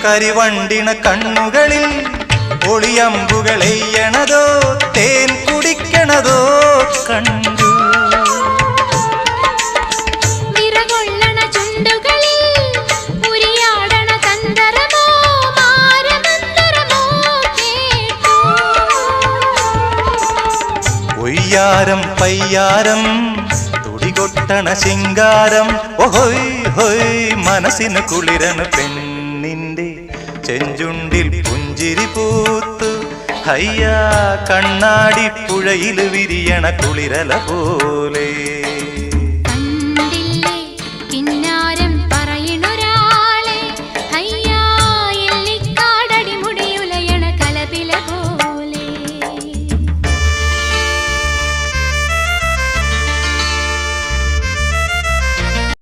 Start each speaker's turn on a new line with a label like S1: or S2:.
S1: കരിവണ്ടിണ കണ്ണുകളിൽ ഒളിയമ്പുകളെയ്യണതോ തേൻ കുടിക്കണതോ കണ്ടു. ഒയ്യാരം പയ്യാരം തുടികൊട്ടണ ശിങ്കാരം ഓഹോയ് ഹോയ് മനസ്സിന് കുളിരണ് പെണ്ണിന്റെ ചെഞ്ചുണ്ടിൽ പുഞ്ചിരി പൂത്തു. ഹയ്യാ കണ്ണാടി പുഴയിൽ വിരിയണ കുളിരല പോലെ.